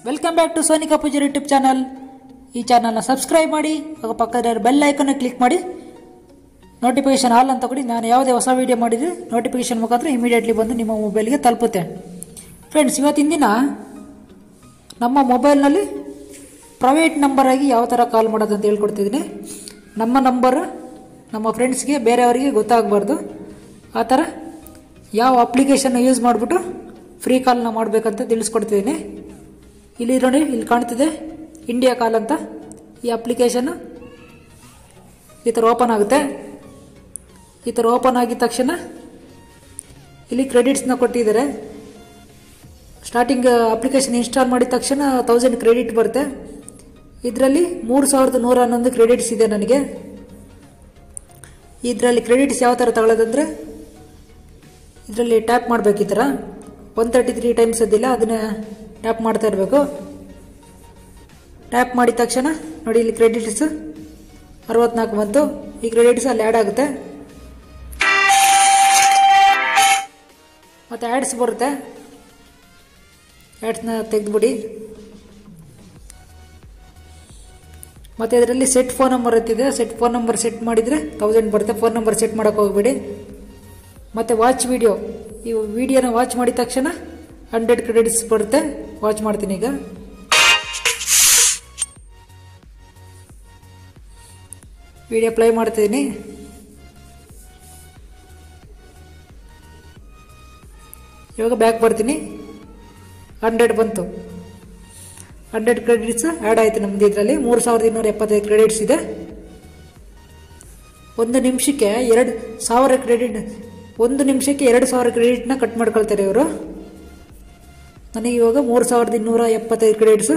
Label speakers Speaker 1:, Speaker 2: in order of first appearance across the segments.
Speaker 1: Welcome back to Sonika Pujari YouTube channel. ಈ ಚಾನಲ್ನ subscribe ಮಾಡಿ, ಪಕ್ಕದ ಬೆಲ್ ಐಕನ್ ಕ್ಲಿಕ್ ಮಾಡಿ, ನೋಟಿಫಿಕೇಶನ್ ಆಲ್ ಅಂತ ಕೊಡಿ. ನಾನು ಯಾವುದೇ ಹೊಸ ವೀಡಿಯೋ ಮಾಡಿದರೆ ನೋಟಿಫಿಕೇಶನ್ ಮುಖಾಂತರ ಇಮಿಡಿಯೇಟ್ಲಿ ಬಂದು ನಿಮ್ಮ ಮೊಬೈಲ್ಗೆ ತಲುಪುತ್ತೆ. ಫ್ರೆಂಡ್ಸ್, ಇವತ್ತಿನ ದಿನ ನಮ್ಮ ಮೊಬೈಲ್ನಲ್ಲಿ ಪ್ರೈವೇಟ್ ನಂಬರ್ ಆಗಿ ಯಾವ ಥರ ಕಾಲ್ ಮಾಡೋದು ಅಂತ ಹೇಳ್ಕೊಡ್ತಿದ್ದೀನಿ. ನಮ್ಮ ನಂಬರ್ ನಮ್ಮ ಫ್ರೆಂಡ್ಸ್ಗೆ ಬೇರೆಯವರಿಗೆ ಗೊತ್ತಾಗಬಾರ್ದು. ಆ ಥರ ಯಾವ ಅಪ್ಲಿಕೇಶನ್ ಯೂಸ್ ಮಾಡಿಬಿಟ್ಟು ಫ್ರೀ ಕಾಲ್ನ ಮಾಡಬೇಕಂತ ತಿಳಿಸ್ಕೊಡ್ತಿದ್ದೀನಿ. ಇಲ್ಲಿ ನೋಡಿ, ಇಲ್ಲಿ ಕಾಣ್ತಿದೆ ಇಂಡಿಯಾ ಕಾಲ್ ಅಂತ. ಈ ಅಪ್ಲಿಕೇಶನ್ ಈ ಥರ ಓಪನ್ ಆಗುತ್ತೆ. ಈ ಥರ ಓಪನ್ ಆಗಿದ ತಕ್ಷಣ ಇಲ್ಲಿ ಕ್ರೆಡಿಟ್ಸ್ನ ಕೊಟ್ಟಿದ್ದಾರೆ. ಸ್ಟಾರ್ಟಿಂಗ್ ಅಪ್ಲಿಕೇಶನ್ ಇನ್ಸ್ಟಾಲ್ ಮಾಡಿದ ತಕ್ಷಣ 1000 ಕ್ರೆಡಿಟ್ ಬರುತ್ತೆ. ಇದರಲ್ಲಿ 3111 ಕ್ರೆಡಿಟ್ಸ್ ಇದೆ ನನಗೆ. ಇದರಲ್ಲಿ ಕ್ರೆಡಿಟ್ಸ್ ಯಾವ ಥರ ತಗೊಳ್ಳೋದಂದರೆ, ಇದರಲ್ಲಿ ಟ್ಯಾಪ್ ಮಾಡಬೇಕು. ಈ ಥರ 133 ಟೈಮ್ಸ್ ಅದಿಲ್ಲ, ಅದನ್ನ ಟ್ಯಾಪ್ ಮಾಡ್ತಾ ಇರಬೇಕು. ಟ್ಯಾಪ್ ಮಾಡಿದ ತಕ್ಷಣ ನೋಡಿ, ಇಲ್ಲಿ ಕ್ರೆಡಿಟ್ಸ್ 64 ಬಂತು. ಈ ಕ್ರೆಡಿಟ್ಸ್ ಅಲ್ಲಿ ಆ್ಯಡ್ ಆಗುತ್ತೆ. ಮತ್ತು ಆ್ಯಡ್ಸ್ ಬರುತ್ತೆ. ಆ್ಯಡ್ಸ್ನ ತೆಗೆದುಬಿಡಿ. ಮತ್ತು ಇದರಲ್ಲಿ ಸೆಟ್ ಫೋನ್ ನಂಬರ್ ಅಂತಿದೆ. ಸೆಟ್ ಫೋನ್ ನಂಬರ್ ಸೆಟ್ ಮಾಡಿದರೆ 1000 ಬರುತ್ತೆ. ಫೋನ್ ನಂಬರ್ ಸೆಟ್ ಮಾಡೋಕೆ ಹೋಗಬೇಡಿ. ಮತ್ತು ವಾಚ್ ವಿಡಿಯೋ, ಈ ವಿಡಿಯೋನ ವಾಚ್ ಮಾಡಿದ ತಕ್ಷಣ 100 ಕ್ರೆಡಿಟ್ಸ್ ಬರುತ್ತೆ. ವಾಚ್ ಮಾಡ್ತೀನಿ. ಈಗ ವಿಡಿಯೋ ಪ್ಲೇ ಮಾಡ್ತಿದ್ದೀನಿ. ಇವಾಗ ಬ್ಯಾಕ್ ಬರ್ತೀನಿ. 100 ಬಂತು. 100 ಕ್ರೆಡಿಟ್ಸ್ ಆ್ಯಡ್ ಆಯಿತು ನಮ್ಮದು. ಇದರಲ್ಲಿ 3275 ಕ್ರೆಡಿಟ್ಸ್ ಇದೆ. ಒಂದು ನಿಮಿಷಕ್ಕೆ 2000 ಕ್ರೆಡಿಟ್, 1 ನಿಮಿಷಕ್ಕೆ 2000 ಕ್ರೆಡಿಟ್ನ ಕಟ್ ಮಾಡ್ಕೊಳ್ತಾರೆ ಇವರು. ನನಗೆ ಇವಾಗ 3275 ಕ್ರೆಡಿಟ್ಸ್.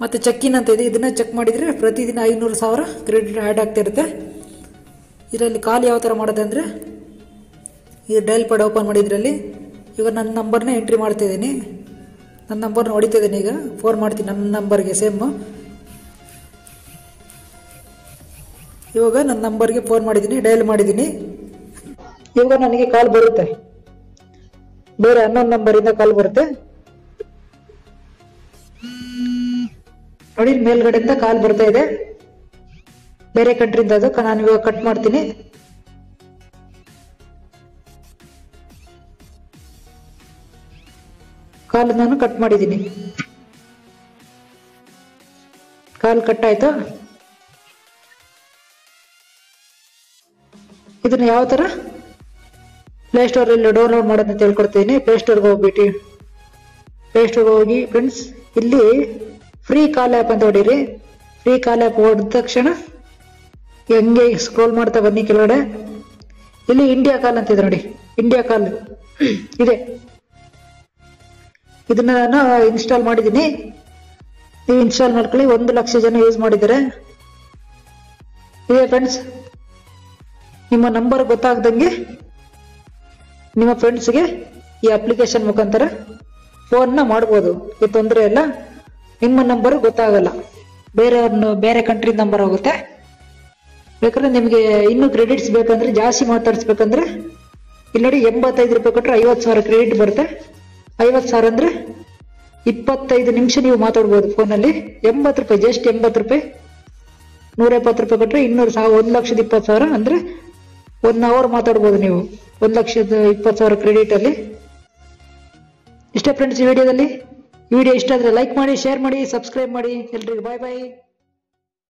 Speaker 1: ಮತ್ತು ಚೆಕ್ಕಿನ್ ಅಂತ ಇದೆ, ಇದನ್ನು ಚೆಕ್ ಮಾಡಿದರೆ ಪ್ರತಿದಿನ 500,000 ಕ್ರೆಡಿಟ್ ಆ್ಯಡ್ ಆಗ್ತಿರುತ್ತೆ. ಇದರಲ್ಲಿ ಕಾಲ್ ಯಾವ ಥರ ಮಾಡೋದಂದರೆ, ಇದು ಡೈಲ್ ಪ್ಯಾಡ್ ಓಪನ್ ಮಾಡಿ. ಇದರಲ್ಲಿ ಇವಾಗ ನನ್ನ ನಂಬರ್ನ ಎಂಟ್ರಿ ಮಾಡ್ತಿದ್ದೀನಿ. ನನ್ನ ನಂಬರ್ನ ಹೊಡಿತಿದ್ದೀನಿ. ಈಗ ಫೋನ್ ಮಾಡ್ತೀನಿ ನನ್ನ ನಂಬರ್ಗೆ ಸೇಮ್. ಇವಾಗ ನನ್ನ ನಂಬರ್ಗೆ ಫೋನ್ ಮಾಡಿದ್ದೀನಿ, ಡೈಲ್ ಮಾಡಿದ್ದೀನಿ. ಇವಾಗ ನನಗೆ ಕಾಲ್ ಬರುತ್ತೆ. ಬೇರೆ 11 ನಂಬರಿಂದ ಕಾಲ್ ಬರುತ್ತೆ. ನೋಡಿ, ಮೇಲ್ಗಡೆಯಿಂದ ಕಾಲ್ ಬರ್ತಾ ಇದೆ, ಬೇರೆ ಕಂಟ್ರಿಯಿಂದ. ಅದು ನಾನು ಇವಾಗ ಕಟ್ ಮಾಡ್ತೀನಿ. ಕಾಲ್ ನಾನು ಕಟ್ ಮಾಡಿದ್ದೀನಿ. ಕಾಲ್ ಕಟ್ ಆಯ್ತು. ಇದನ್ನ ಯಾವ ತರ ಪ್ಲೇಸ್ಟೋರಲ್ಲಿ ಡೌನ್ಲೋಡ್ ಮಾಡೋದಂತ ಹೇಳ್ಕೊಡ್ತೀನಿ. ಪ್ಲೇಸ್ಟೋರ್ಗೆ ಹೋಗ್ಬಿಟ್ಟು ಪ್ಲೇಸ್ಟೋರ್ಗೆ ಹೋಗಿ ಫ್ರೆಂಡ್ಸ್, ಇಲ್ಲಿ ಫ್ರೀ ಕಾಲ್ ಆ್ಯಪ್ ಅಂತ ಹೊಡೀರಿ. ಫ್ರೀ ಕಾಲ್ ಆ್ಯಪ್ ಹೊಡೆದ ತಕ್ಷಣ ಹೆಂಗೆ ಸ್ಕ್ರೋಲ್ ಮಾಡ್ತಾ ಬನ್ನಿ ಕೆಳಗಡೆ. ಇಲ್ಲಿ ಇಂಡಿಯಾ ಕಾಲ್ ಅಂತ ಇದೆ ನೋಡಿ, ಇಂಡಿಯಾ ಕಾಲ್ ಇದೆ. ಇದನ್ನ ನಾನು ಇನ್ಸ್ಟಾಲ್ ಮಾಡಿದ್ದೀನಿ. ನೀವು ಇನ್ಸ್ಟಾಲ್ ಮಾಡ್ಕೊಳ್ಳಿ. 1 ಲಕ್ಷ ಜನ ಯೂಸ್ ಮಾಡಿದ್ದಾರೆ. ಇದೆ ಫ್ರೆಂಡ್ಸ್, ನಿಮ್ಮ ನಂಬರ್ ಗೊತ್ತಾಗ್ದಂಗೆ ನಿಮ್ಮ ಫ್ರೆಂಡ್ಸ್ಗೆ ಈ ಅಪ್ಲಿಕೇಶನ್ ಮುಖಾಂತರ ಫೋನ್ನ ಮಾಡ್ಬೋದು. ಇದು ತೊಂದರೆ ಇಲ್ಲ. ನಿಮ್ಮ ನಂಬರ್ ಗೊತ್ತಾಗಲ್ಲ, ಬೇರೆ ಕಂಟ್ರಿ ನಂಬರ್ ಹೋಗುತ್ತೆ. ಬೇಕಾದ್ರೆ ನಿಮಗೆ ಇನ್ನೂ ಕ್ರೆಡಿಟ್ಸ್ ಬೇಕಂದ್ರೆ, ಜಾಸ್ತಿ ಮಾತಾಡಿಸ್ಬೇಕಂದ್ರೆ ಇಲ್ಲಿ ನೋಡಿ, 85 ರೂಪಾಯಿ ಕೊಟ್ಟರೆ 50,000 ಕ್ರೆಡಿಟ್ ಬರುತ್ತೆ. 50,000 ಅಂದರೆ 25 ನಿಮಿಷ ನೀವು ಮಾತಾಡ್ಬೋದು ಫೋನಲ್ಲಿ. 80 ರೂಪಾಯಿ, ಜಸ್ಟ್ 80 ರೂಪಾಯಿ. 170 ರೂಪಾಯಿ ಕೊಟ್ಟರೆ 1,20,000 ಅಂದರೆ 1 ಅವರ್ ಮಾತಾಡ್ಬೋದು ನೀವು 1,20,000 ಕ್ರೆಡಿಟ್ ಅಲ್ಲಿ. ಇಷ್ಟ ಫ್ರೆಂಡ್ಸ್ ಈ ವಿಡಿಯೋದಲ್ಲಿ. ವಿಡಿಯೋ ಇಷ್ಟ ಆದರೆ ಲೈಕ್ ಮಾಡಿ, ಶೇರ್ ಮಾಡಿ, ಸಬ್ಸ್ಕ್ರೈಬ್ ಮಾಡಿ. ಎಲ್ರಿಗೂ ಬಾಯ್ ಬಾಯ್.